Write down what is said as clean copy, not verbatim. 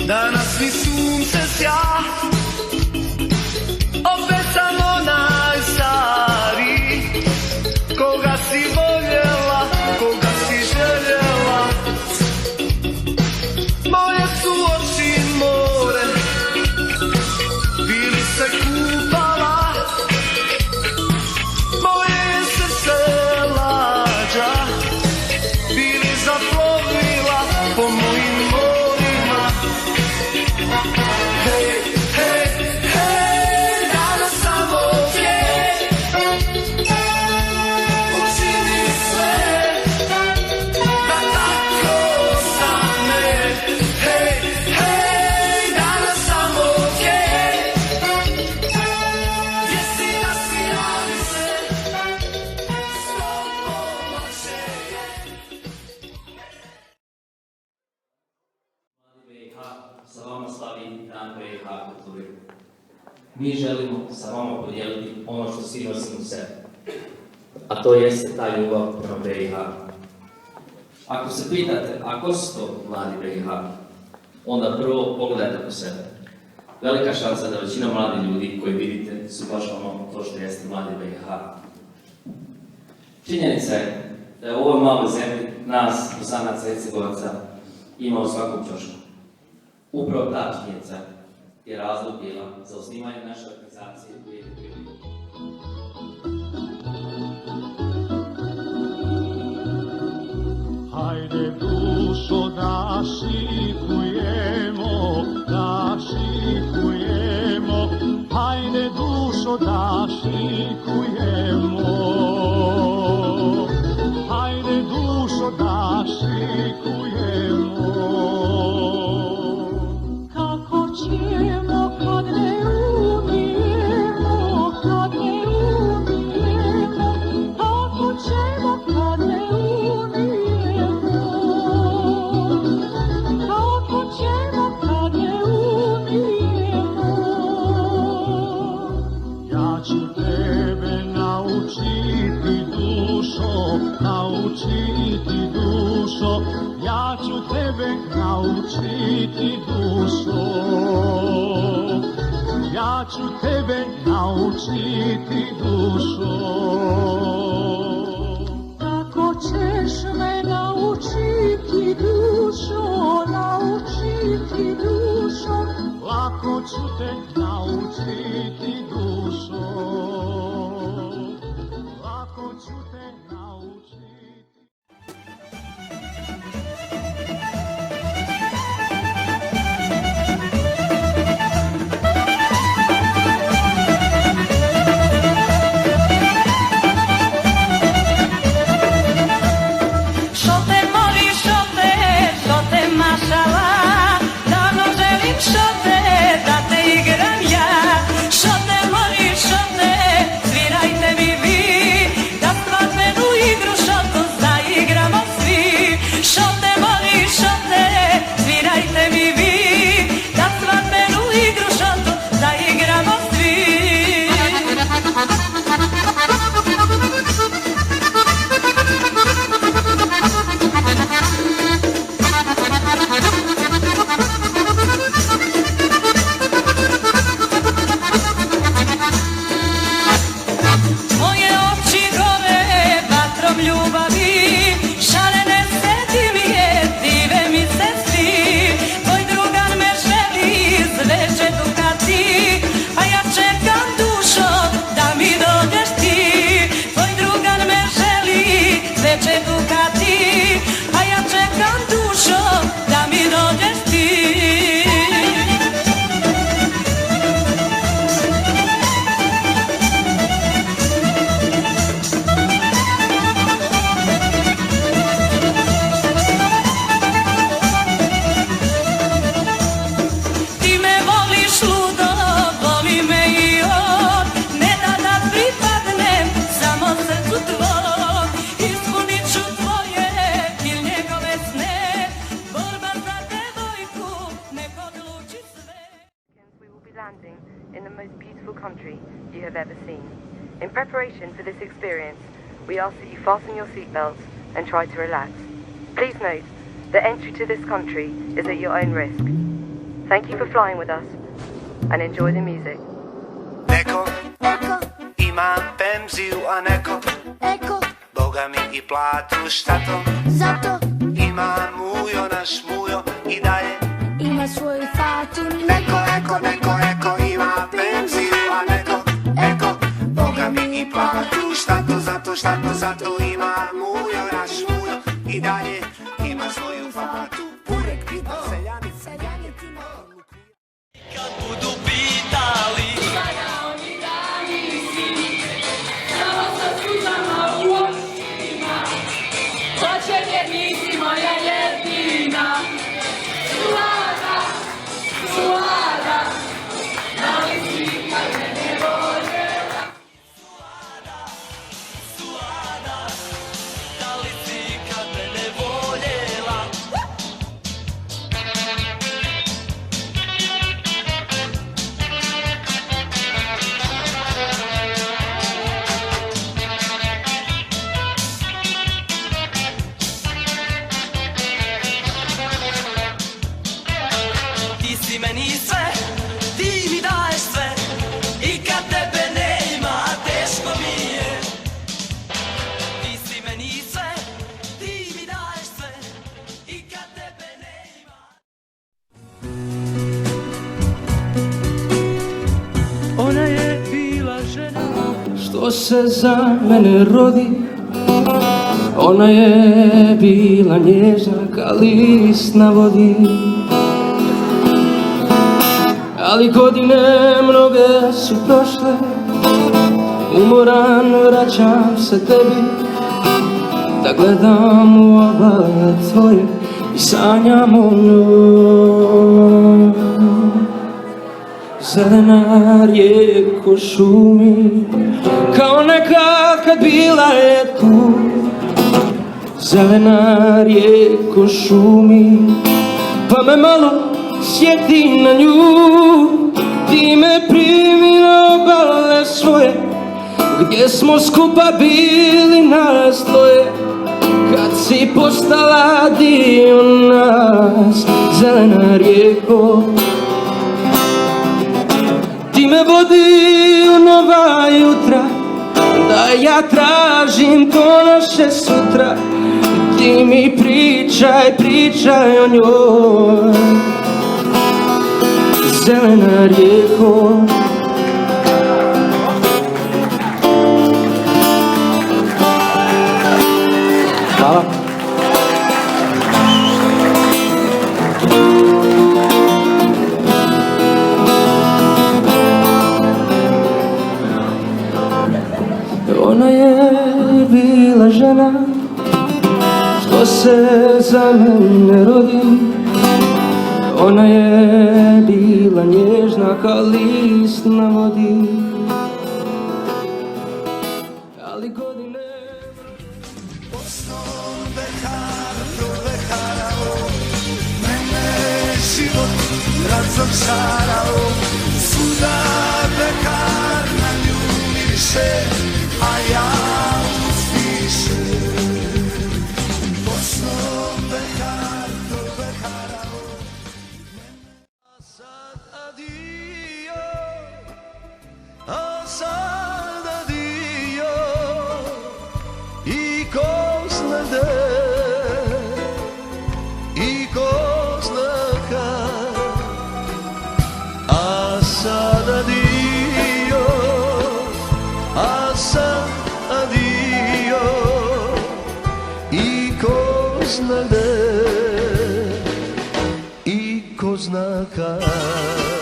Danas mi sunce sja, opet sam onaj stari, koga si voljela, koga si željela. Moje su oči more, bili se kupala, moje je srce lađa, bili zaplovila po mojim morima. Hej, hej, hej, danas sam ovdje, učini sve da tako ostane. Hej, hej, danas sam ovdje, gdje si nasmijali se, s tobom lakše je. BiH sa vama slavi Dan BiH kulturi. Mi želimo sa vama podijeliti ono što svi nosimo u sebi, a to jeste ta ljubav prema BiH. Ako se pitate, a ko su to mladi BiH, onda prvo pogledajte po sebe. Velika šansa da većina mladih ljudi koji vidite su baš ono to što jeste mladi BiH. Činjenica je da je u ovoj maloj zemlji nas, Bosanaca i Hercegovaca, ima u svakom ćošku. Upravo ta činjenica je razlog bila za osnivanje naše organizacije u Vijetu. Hajde dušo da šikujemo, hajde dušo da šikujemo, hajde dušo da šikujemo. Kako ćemo kad ne umijemo, kako ćemo kad ne umijemo, kako ćemo kad ne umijemo. Ja ću tebe naučiti dušo, ja ću tebe naučiti dušo, ja ću tebe naučiti dušo. Kako ćeš me naučiti dušo, lako ću te naučiti dušo, lako ću te naučiti. Šote, da te igram ja, šote moli, šote, landing in the most beautiful country you have ever seen. In preparation for this experience, we ask that you fasten your seatbelts and try to relax. Please note that entry to this country is at your own risk. Thank you for flying with us and enjoy the music. Neko ima penziju, a neko Boga mi i platu, šta to? Zato Ima mujo, naš mujo i dalje ima svoju fatu. Neko ima penziju, a neko Boga mi i platu, šta to? Zato ima mujo, naš mujo i dalje ima svoju fatu. Uvijek pita seljani Kad budu pitali samo sa suzama u očima, hoće vjernici moja jedina. Suada, da li si kad mene voljela? Suada, da li si kad mene voljela? Ti si meni sve, ti mi daješ sve, i kad tebe nema, teško mi je. Ti si meni sve, ti mi daješ sve, i kad tebe nema. Ona je bila žena što se za mene rodi. Ona je bila nježna kao list na vodi. Ali godine mnoge su prošle, umoran vraćam se tebi, da gledam u obale tvoje i sanjam o njoj. Zelena rijeko šumi, kao nekad kad bila je tu. Zelena rijeko šumi, pa me malo sjeti na nju. Ti me primi na obale svoje, gdje smo skupa bili nas dvoje. Kad si postala dio nas, zelena rijeko, ti me vodi u nova jutra, da ja tražim to naše sutra. Ti mi pričaj o njoj, zelena rijeko. Hvala. Ona je bila žena što se za mene rodi. Ona je bila nježna kao list na vodi. Ali godine Osnom beharao, mene život razočarao. Svuda bekar na nju miriše, a ja uzvišem. Osnom beharao, a sad adio, a sad adio. I ko zna gde, i ko zna kad, a sad adio, a sad adio. I ko zna gde, i ko zna kad.